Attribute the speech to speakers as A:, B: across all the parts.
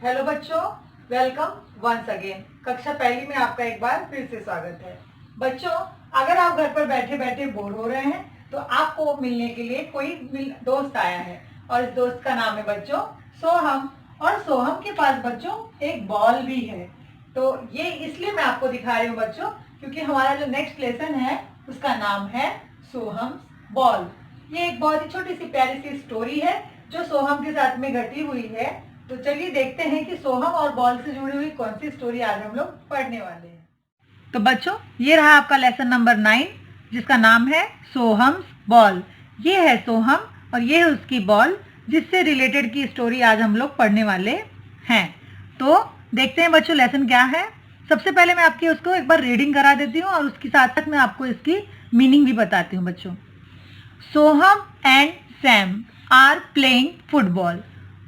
A: Hello बच्चों, welcome once again. कक्षा पहली में आपका एक बार फिर से स्वागत है। बच्चों, अगर आप घर पर बैठे बैठे बोर हो रहे हैं तो आपको मिलने के लिए कोई दोस्त आया है और इस दोस्त का नाम है बच्चों सोहम। और सोहम के पास बच्चों एक बॉल भी है। तो ये इसलिए मैं आपको दिखा रही हूँ बच्चों, क्योंकि हमारा जो नेक्स्ट लेसन है उसका नाम है सोहम बॉल। ये एक बहुत ही छोटी सी प्यारी सी स्टोरी है जो सोहम के साथ में घटी हुई है। तो चलिए देखते हैं कि सोहम और बॉल से जुड़ी हुई कौन सी स्टोरी आज हम लोग पढ़ने वाले हैं। तो बच्चों, ये रहा आपका लेसन नंबर 9 जिसका नाम है सोहम्स बॉल। ये है सोहम और ये है उसकी बॉल जिससे रिलेटेड की स्टोरी आज हम लोग पढ़ने वाले हैं। तो देखते हैं बच्चों लेसन क्या है। सबसे पहले मैं आपकी उसको एक बार रीडिंग करा देती हूँ और उसके साथ साथ मैं आपको इसकी मीनिंग भी बताती हूँ बच्चों। Soham and Sam are playing football.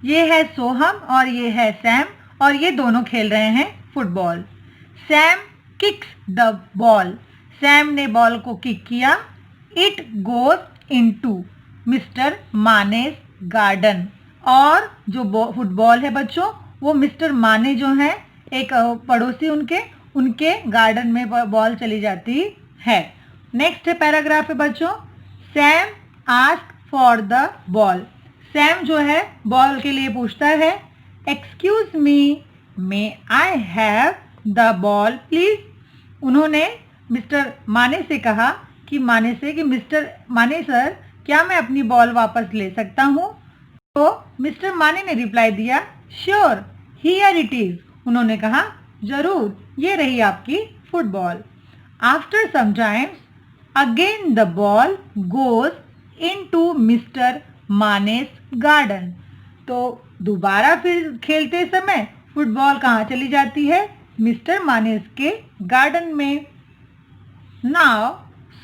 A: ये है सोहम और ये है सैम और ये दोनों खेल रहे हैं football. Sam kicks the ball. Sam ने बॉल को किक किया। It goes into Mister Manes garden. और जो फुटबॉल है बच्चों वो मिस्टर माने जो हैं एक पड़ोसी उनके गार्डन में बॉल चली जाती है। नेक्स्ट है पैराग्राफ है बच्चों। Sam ask for the ball. Sam जो है बॉल के लिए पूछता है, excuse me, may I have the ball please. उन्होंने मिस्टर माने से कहा कि मिस्टर माने सर, क्या मैं अपनी बॉल वापस ले सकता हूँ? तो मिस्टर माने ने रिप्लाई दिया, श्योर, हियर इट इज। उन्होंने कहा, जरूर, ये रही आपकी football. After some times again the ball goes into Mister Manes garden. तो दोबारा फिर खेलते समय फुटबॉल कहाँ चली जाती है? मिस्टर मानेस के गार्डन में। Now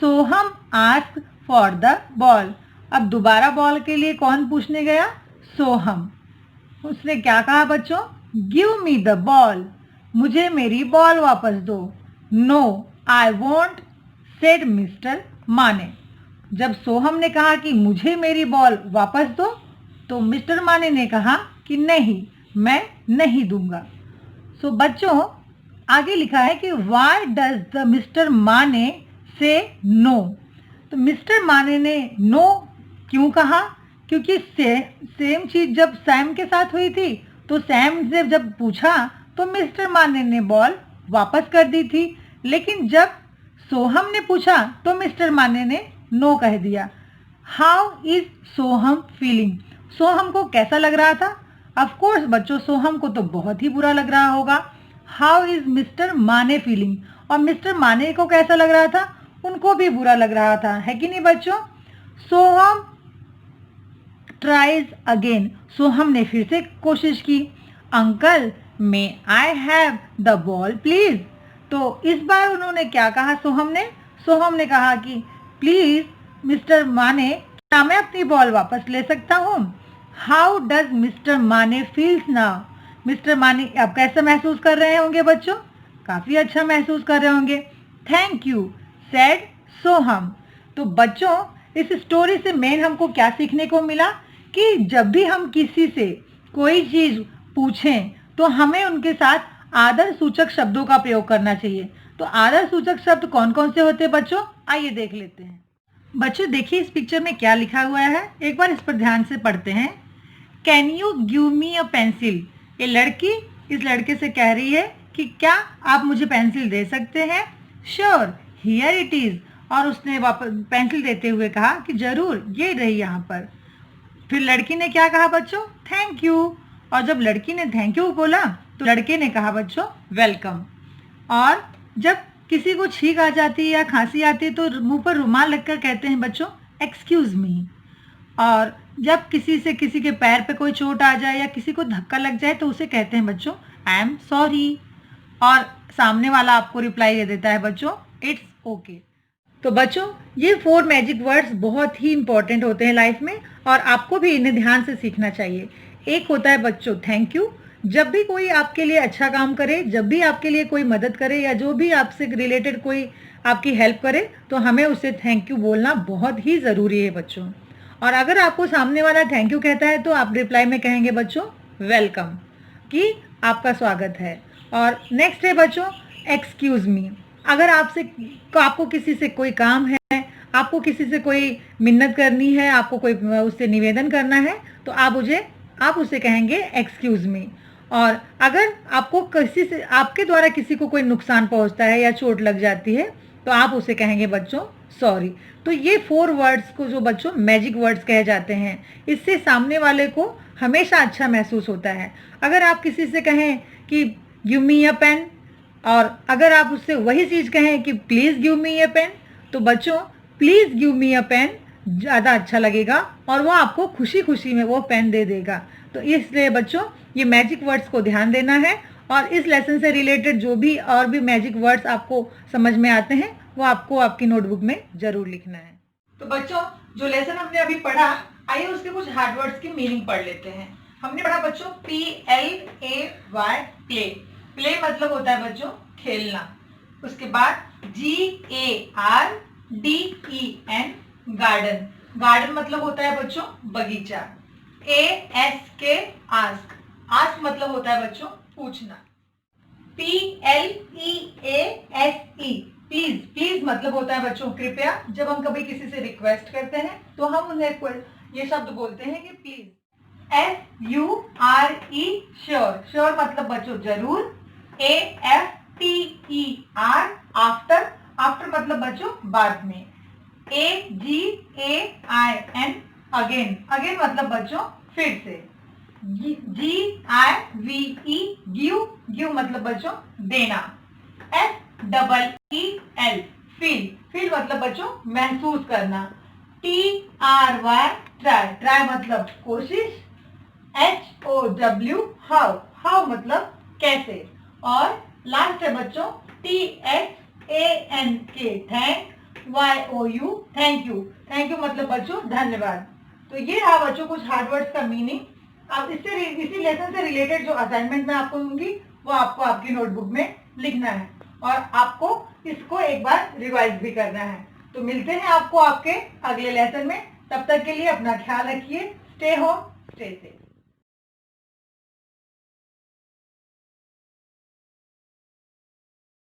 A: Soham ask for the ball. अब दोबारा बॉल के लिए कौन पूछने गया? सोहम। उसने क्या कहा बच्चों? Give me the ball. मुझे मेरी बॉल वापस दो। No I want, said mister Mane. जब सोहम ने कहा कि मुझे मेरी बॉल वापस दो तो मिस्टर माने ने कहा कि नहीं, मैं नहीं दूंगा। सो बच्चों, आगे लिखा है कि वाई डज द मिस्टर माने से नो। तो मिस्टर माने ने नो क्यों कहा? क्योंकि सेम चीज जब सैम के साथ हुई थी तो सैम से जब पूछा तो मिस्टर माने ने बॉल वापस कर दी थी, लेकिन जब सोहम ने पूछा तो मिस्टर माने ने नो कह दिया। How is Soham feeling? Soham को कैसा लग रहा था? ऑफ कोर्स बच्चों, सोहम को तो बहुत ही बुरा लग रहा होगा। हाउ इज मिस्टर माने फीलिंग? और मिस्टर माने को कैसा लग रहा था? उनको भी बुरा लग रहा था, है कि नहीं बच्चों? सोहम ट्राइज अगेन। सोहम ने फिर से कोशिश की। Uncle, may I have the ball please. तो इस बार उन्होंने क्या कहा? सोहम ने कहा कि प्लीज मिस्टर माने, क्या मैं अपनी बॉल वापस ले सकता हूँ? हाउ डज मिस्टर माने फील्स नाउ? मिस्टर माने अब कैसा महसूस कर रहे होंगे बच्चों? काफी अच्छा महसूस कर रहे होंगे। थैंक यू, सेड सोहम। तो बच्चों, इस स्टोरी से मेन हमको क्या सीखने को मिला कि जब भी हम किसी से कोई चीज पूछें तो हमें उनके साथ आदर सूचक शब्दों का प्रयोग करना चाहिए। तो आदर सूचक शब्द कौन कौन से होते हैं बच्चों? आइए देख लेते हैं। बच्चों देखिए इस पिक्चर में क्या लिखा हुआ है, एक बार इस पर ध्यान से पढ़ते हैं। Can you give me a pencil? ये लड़की इस लड़के से कह रही है कि क्या आप मुझे पेंसिल दे सकते हैं? Sure, here it is. और उसने वापस पेंसिल देते हुए कहा कि जरूर, ये रही यहाँ पर। फिर लड़की ने क्या कहा बच्चों? Thank you. और जब लड़की ने थैंक यू बोला तो लड़के ने कहा बच्चों वेलकम। और जब किसी को छींक आ जाती है या खांसी आती है तो मुंह पर रुमाल रखकर कहते हैं बच्चों एक्सक्यूज मी। और जब किसी के पैर पे कोई चोट आ जाए या किसी को धक्का लग जाए तो उसे कहते हैं बच्चों आई एम सॉरी। और सामने वाला आपको रिप्लाई दे देता है बच्चों इट्स ओके। तो बच्चों, ये 4 मैजिक वर्ड्स बहुत ही इंपॉर्टेंट होते हैं लाइफ में और आपको भी इन्हें ध्यान से सीखना चाहिए। एक होता है बच्चों थैंक यू। जब भी कोई आपके लिए अच्छा काम करे, जब भी आपके लिए कोई मदद करे या जो भी आपसे रिलेटेड कोई आपकी हेल्प करे तो हमें उसे थैंक यू बोलना बहुत ही ज़रूरी है बच्चों। और अगर आपको सामने वाला थैंक यू कहता है तो आप रिप्लाई में कहेंगे बच्चों वेलकम। कि आपका स्वागत है। और नेक्स्ट है बच्चों एक्सक्यूज मी। अगर आपको किसी से कोई काम है, आपको किसी से कोई मिन्नत करनी है, आपको कोई उससे निवेदन करना है, तो आप उसे कहेंगे एक्सक्यूज मी। और अगर आपके द्वारा किसी को कोई नुकसान पहुंचता है या चोट लग जाती है, तो आप उसे कहेंगे बच्चों सॉरी। तो ये 4 वर्ड्स को जो बच्चों मैजिक वर्ड्स कहे जाते हैं, इससे सामने वाले को हमेशा अच्छा महसूस होता है। अगर आप किसी से कहें कि गिव मी अ पेन, और अगर आप उससे वही चीज़ कहें कि please give me a pen, तो बच्चों please give me a pen ज़्यादा अच्छा लगेगा और वो आपको खुशी खुशी में वो पेन दे देगा। तो इसलिए बच्चों ये मैजिक वर्ड्स को ध्यान देना है, और इस लेसन से रिलेटेड जो भी और भी मैजिक वर्ड्स आपको समझ में आते हैं वो आपको आपकी नोटबुक में जरूर लिखना है। तो बच्चों जो लेसन हमने अभी पढ़ा, आइए उसके कुछ हार्ड वर्ड्स की मीनिंग पढ़ लेते हैं। हमने पढ़ा बच्चों PLAY प्ले। प्ले मतलब होता है बच्चों खेलना। उसके बाद GARDEN गार्डन। गार्डन मतलब होता है बच्चों बगीचा। ASK ask. आस्क मतलब होता है बच्चों पूछना। PLEASE please. प्लीज मतलब होता है बच्चों कृपया। जब हम कभी किसी से रिक्वेस्ट करते हैं तो हम उन्हें ये शब्द बोलते हैं कि प्लीज। SURE sure. श्योर मतलब बच्चों जरूर। AFTER after. आफ्टर मतलब बच्चों बाद में। AGAIN again. अगेन मतलब बच्चों फिर से। GIVE give. गिव मतलब बच्चों देना। FEEL feel. फील मतलब बच्चों महसूस करना। TRY try. ट्राई मतलब कोशिश। HOW how. हाउ मतलब कैसे। और लास्ट है बच्चों THANK thank. YOU thank you. Thank you मतलब बच्चों धन्यवाद। तो ये रहा बच्चों कुछ हार्ड वर्ड्स का मीनिंग। अब इसी लेसन से रिलेटेड जो असाइनमेंट मैं आपको दूंगी वो आपको आपकी नोटबुक में लिखना है, और आपको इसको एक बार रिवाइज भी करना है। तो मिलते हैं आपको आपके अगले लेसन में। तब तक के लिए अपना ख्याल रखिए। Stay home, stay safe.